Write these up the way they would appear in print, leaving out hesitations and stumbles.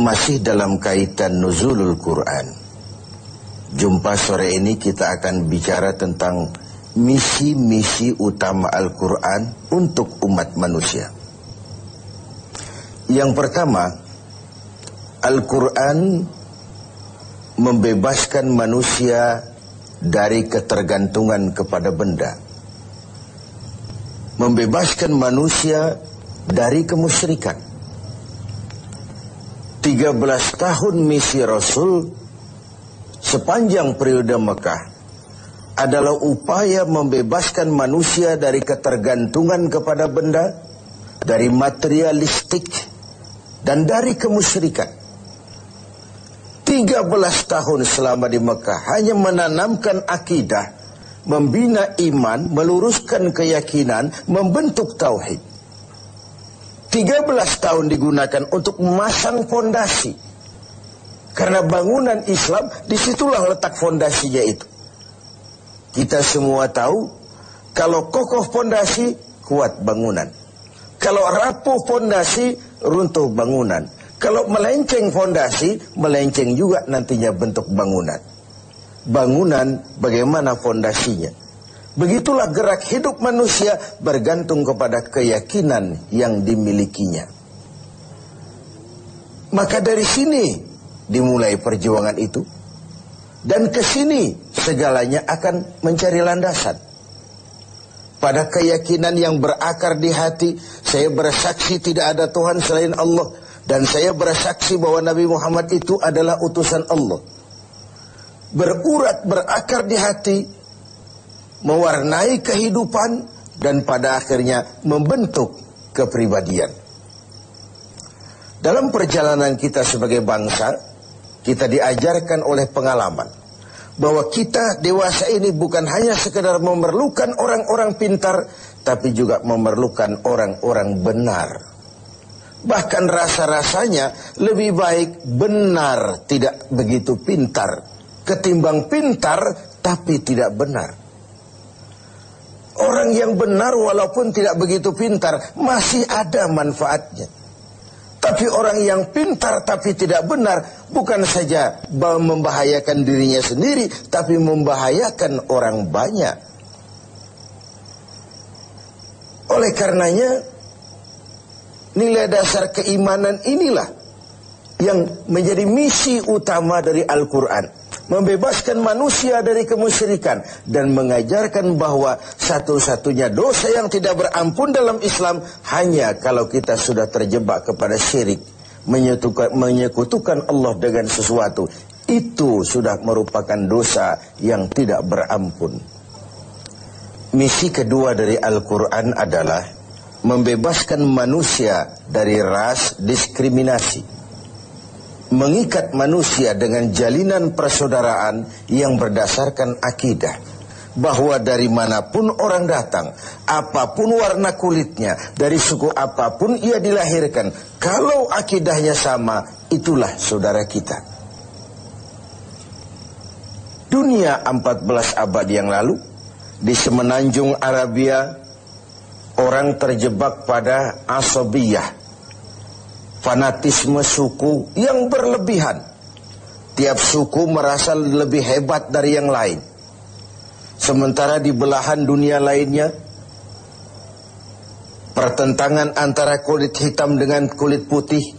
Masih dalam kaitan nuzulul Quran. Jumpa sore ini kita akan bicara tentang misi-misi utama Al-Quran untuk umat manusia. Yang pertama, Al-Quran membebaskan manusia dari ketergantungan kepada benda. Membebaskan manusia dari kemusyrikan. 13 tahun misi Rasul sepanjang periode Mekah adalah upaya membebaskan manusia dari ketergantungan kepada benda, dari materialistik, dan dari kemusyrikan. 13 tahun selama di Mekah hanya menanamkan akidah, membina iman, meluruskan keyakinan, membentuk tauhid. 13 tahun digunakan untuk memasang fondasi. Karena bangunan Islam, disitulah letak fondasinya itu. Kita semua tahu, kalau kokoh fondasi, kuat bangunan. Kalau rapuh fondasi, runtuh bangunan. Kalau melenceng fondasi, melenceng juga nantinya bentuk bangunan. Bangunan bagaimana fondasinya? Begitulah gerak hidup manusia bergantung kepada keyakinan yang dimilikinya. Maka dari sini dimulai perjuangan itu. Dan ke sini segalanya akan mencari landasan. Pada keyakinan yang berakar di hati, saya bersaksi tidak ada Tuhan selain Allah. Dan saya bersaksi bahwa Nabi Muhammad itu adalah utusan Allah. Berurat, berakar di hati, mewarnai kehidupan, dan pada akhirnya membentuk kepribadian. Dalam perjalanan kita sebagai bangsa, kita diajarkan oleh pengalaman bahwa kita dewasa ini bukan hanya sekedar memerlukan orang-orang pintar, tapi juga memerlukan orang-orang benar. Bahkan rasa-rasanya lebih baik benar tidak begitu pintar ketimbang pintar tapi tidak benar. Orang yang benar walaupun tidak begitu pintar masih ada manfaatnya. Tapi orang yang pintar tapi tidak benar bukan saja membahayakan dirinya sendiri, tapi membahayakan orang banyak. Oleh karenanya, nilai dasar keimanan inilah yang menjadi misi utama dari Al-Quran. Membebaskan manusia dari kemusyrikan dan mengajarkan bahwa satu-satunya dosa yang tidak berampun dalam Islam hanya kalau kita sudah terjebak kepada syirik, menyekutukan Allah dengan sesuatu. Itu sudah merupakan dosa yang tidak berampun. Misi kedua dari Al-Quran adalah membebaskan manusia dari ras diskriminasi. Mengikat manusia dengan jalinan persaudaraan yang berdasarkan akidah. Bahwa dari manapun orang datang, apapun warna kulitnya, dari suku apapun ia dilahirkan, kalau akidahnya sama, itulah saudara kita. Dunia 14 abad yang lalu, di semenanjung Arabia, orang terjebak pada asabiyah, fanatisme suku yang berlebihan. Tiap suku merasa lebih hebat dari yang lain. Sementara di belahan dunia lainnya, pertentangan antara kulit hitam dengan kulit putih,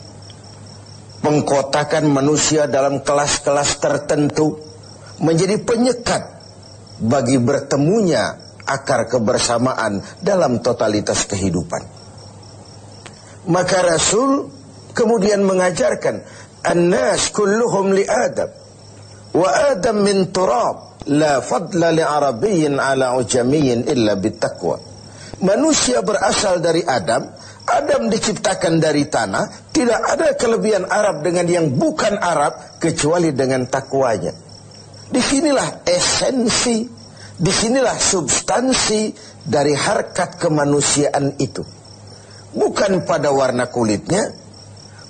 pengkotakan manusia dalam kelas-kelas tertentu, menjadi penyekat bagi bertemunya akar kebersamaan dalam totalitas kehidupan. Maka Rasul kemudian mengajarkan, "An-nas kulluhum li Adam, wa Adam min turab, la fadla li Arabiyyin ala ujamiyyin illa bittaqwa." Manusia berasal dari Adam, Adam diciptakan dari tanah, tidak ada kelebihan Arab dengan yang bukan Arab kecuali dengan takwanya. Disinilah esensi, disinilah substansi dari harkat kemanusiaan itu. Bukan pada warna kulitnya,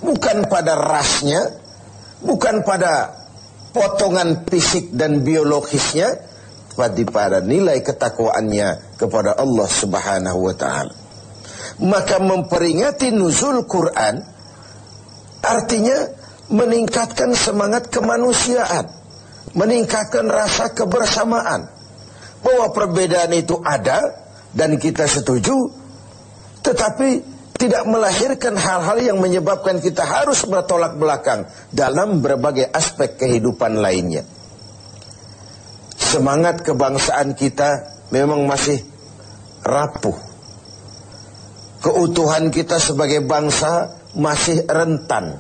bukan pada rasnya, bukan pada potongan fisik dan biologisnya, tapi pada nilai ketakwaannya kepada Allah Subhanahu wa ta'ala. Maka memperingati nuzul Quran artinya meningkatkan semangat kemanusiaan, meningkatkan rasa kebersamaan. Bahwa perbedaan itu ada dan kita setuju, tetapi tidak melahirkan hal-hal yang menyebabkan kita harus bertolak belakang dalam berbagai aspek kehidupan lainnya. Semangat kebangsaan kita memang masih rapuh. Keutuhan kita sebagai bangsa masih rentan.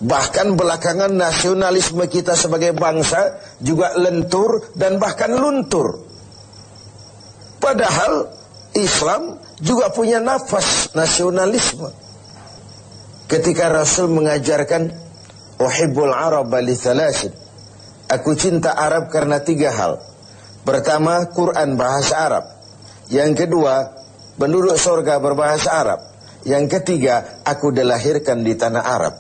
Bahkan belakangan nasionalisme kita sebagai bangsa juga lentur dan bahkan luntur. Padahal Islam juga punya nafas nasionalisme. Ketika Rasul mengajarkan uhibbul araba li thalathin, aku cinta Arab karena 3 hal. Pertama, Quran bahasa Arab. Yang kedua, penduduk surga berbahasa Arab. Yang ketiga, aku dilahirkan di tanah Arab.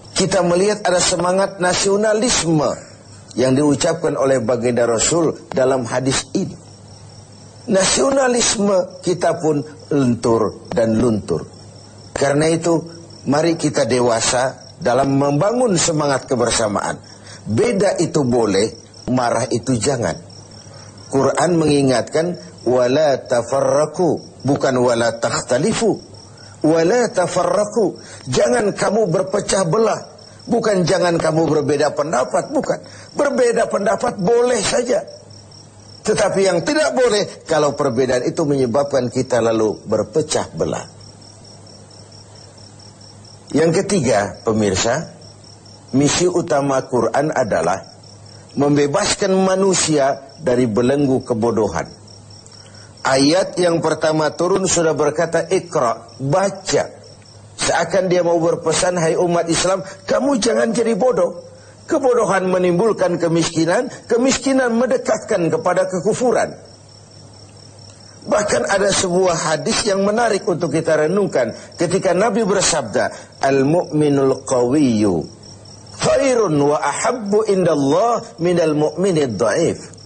Kita melihat ada semangat nasionalisme yang diucapkan oleh baginda Rasul dalam hadis ini. Nasionalisme kita pun lentur dan luntur. Karena itu, mari kita dewasa dalam membangun semangat kebersamaan. Beda itu boleh, marah itu jangan. Quran mengingatkan wala tafarraqu, bukan wala takhtalifu. Wala tafarraqu, jangan kamu berpecah belah, bukan jangan kamu berbeda pendapat, bukan. Berbeda pendapat boleh saja. Tetapi yang tidak boleh kalau perbedaan itu menyebabkan kita lalu berpecah belah. Yang ketiga, pemirsa, misi utama Quran adalah membebaskan manusia dari belenggu kebodohan. Ayat yang pertama turun sudah berkata Iqra, baca. Seakan dia mau berpesan, hai umat Islam, kamu jangan jadi bodoh. Kebodohan menimbulkan kemiskinan, kemiskinan mendekatkan kepada kekufuran. Bahkan ada sebuah hadis yang menarik untuk kita renungkan ketika Nabi bersabda, al-mu'minul qawiyyu khairun wa ahabbu indallah minal mu'minid dha'if.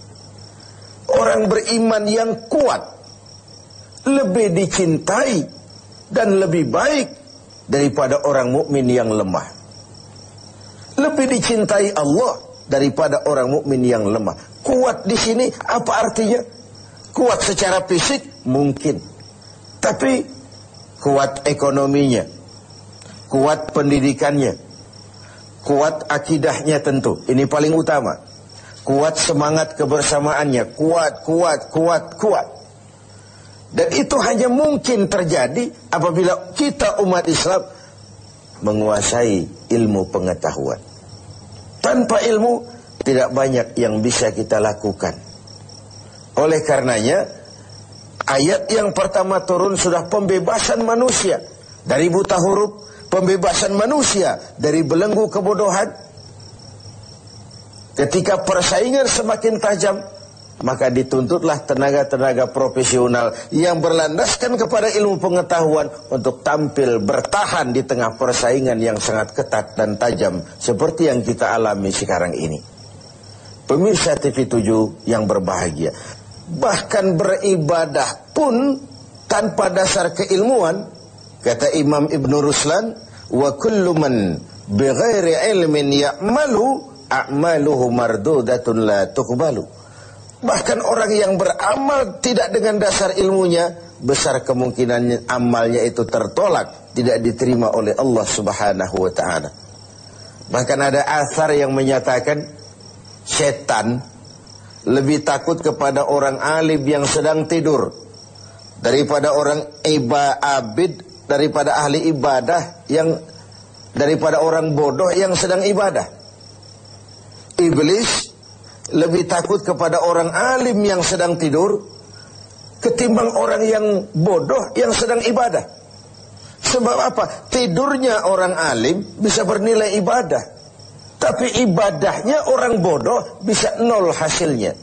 Orang beriman yang kuat lebih dicintai dan lebih baik daripada orang mukmin yang lemah. Lebih dicintai Allah daripada orang mukmin yang lemah. Kuat di sini apa artinya? Kuat secara fisik mungkin, tapi kuat ekonominya, kuat pendidikannya, kuat akidahnya tentu. Ini paling utama. Kuat semangat kebersamaannya. Kuat. Dan itu hanya mungkin terjadi apabila kita umat Islam menguasai ilmu pengetahuan. Tanpa ilmu tidak banyak yang bisa kita lakukan. Oleh karenanya ayat yang pertama turun sudah pembebasan manusia dari buta huruf, pembebasan manusia dari belenggu kebodohan. Ketika persaingan semakin tajam, maka dituntutlah tenaga-tenaga profesional yang berlandaskan kepada ilmu pengetahuan untuk tampil bertahan di tengah persaingan yang sangat ketat dan tajam seperti yang kita alami sekarang ini. Pemirsa TV7 yang berbahagia, bahkan beribadah pun tanpa dasar keilmuan, kata Imam Ibn Ruslan, wa kullu man bighairi ilmin ya'malu a'maluhu mardudatun la tuqbalu. Bahkan orang yang beramal tidak dengan dasar ilmunya, besar kemungkinan amalnya itu tertolak, tidak diterima oleh Allah Subhanahu wa ta'ala. Bahkan ada asar yang menyatakan setan lebih takut kepada orang alim yang sedang tidur daripada orang abid, daripada ahli ibadah yang, daripada orang bodoh yang sedang ibadah. Iblis lebih takut kepada orang alim yang sedang tidur ketimbang orang yang bodoh yang sedang ibadah. Sebab apa? Tidurnya orang alim bisa bernilai ibadah, tapi ibadahnya orang bodoh bisa nol hasilnya.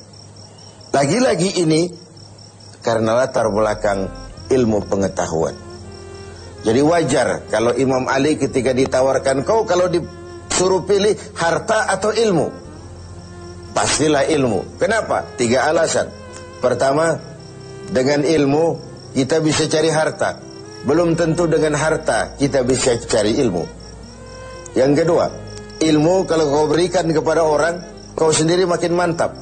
Lagi-lagi ini karena latar belakang ilmu pengetahuan. Jadi wajar kalau Imam Ali ketika ditawarkan, kau kalau disuruh pilih harta atau ilmu, pastilah ilmu. Kenapa? 3 alasan. Pertama, dengan ilmu kita bisa cari harta. Belum tentu dengan harta kita bisa cari ilmu. Yang kedua, ilmu kalau kau berikan kepada orang, kau sendiri makin mantap.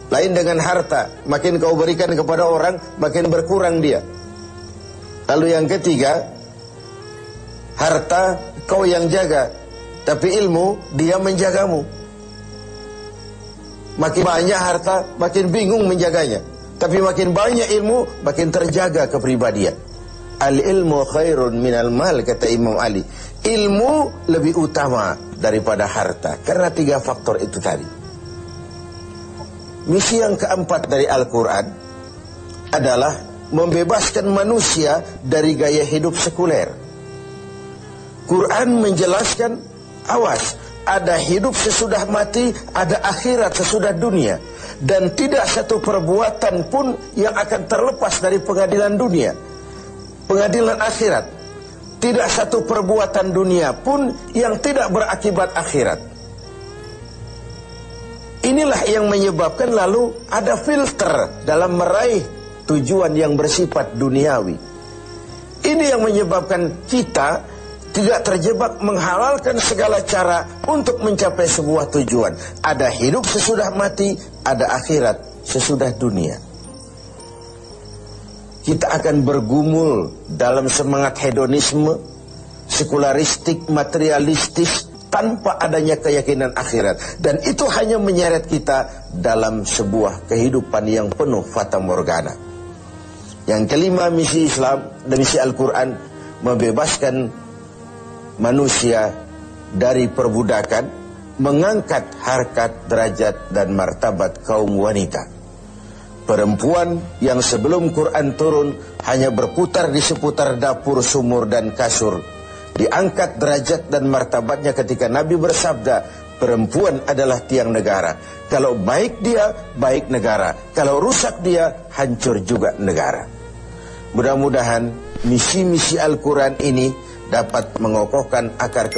Lain dengan harta, makin kau berikan kepada orang, makin berkurang dia. Lalu yang ketiga, harta kau yang jaga, tapi ilmu dia menjagamu. Makin banyak harta, makin bingung menjaganya. Tapi makin banyak ilmu, makin terjaga kepribadian. Al-ilmu khairun minal mal, kata Imam Ali. Ilmu lebih utama daripada harta, karena 3 faktor itu tadi. Misi yang keempat dari Al-Quran adalah membebaskan manusia dari gaya hidup sekuler. Quran menjelaskan, awas, ada hidup sesudah mati, ada akhirat sesudah dunia. Dan tidak satu perbuatan pun yang akan terlepas dari pengadilan dunia, pengadilan akhirat. Tidak satu perbuatan dunia pun yang tidak berakibat akhirat. Inilah yang menyebabkan lalu ada filter dalam meraih tujuan yang bersifat duniawi. Ini yang menyebabkan kita tidak terjebak menghalalkan segala cara untuk mencapai sebuah tujuan. Ada hidup sesudah mati, ada akhirat sesudah dunia. Kita akan bergumul dalam semangat hedonisme, sekularistik, materialistis, tanpa adanya keyakinan akhirat. Dan itu hanya menyeret kita dalam sebuah kehidupan yang penuh fata morgana. Yang kelima, misi Islam dan misi Al-Quran membebaskan manusia dari perbudakan, mengangkat harkat, derajat, dan martabat kaum wanita. Perempuan yang sebelum Quran turun hanya berputar di seputar dapur, sumur, dan kasur, diangkat derajat dan martabatnya ketika Nabi bersabda, perempuan adalah tiang negara. Kalau baik dia, baik negara. Kalau rusak dia, hancur juga negara. Mudah-mudahan misi-misi Al-Quran ini dapat mengokohkan akar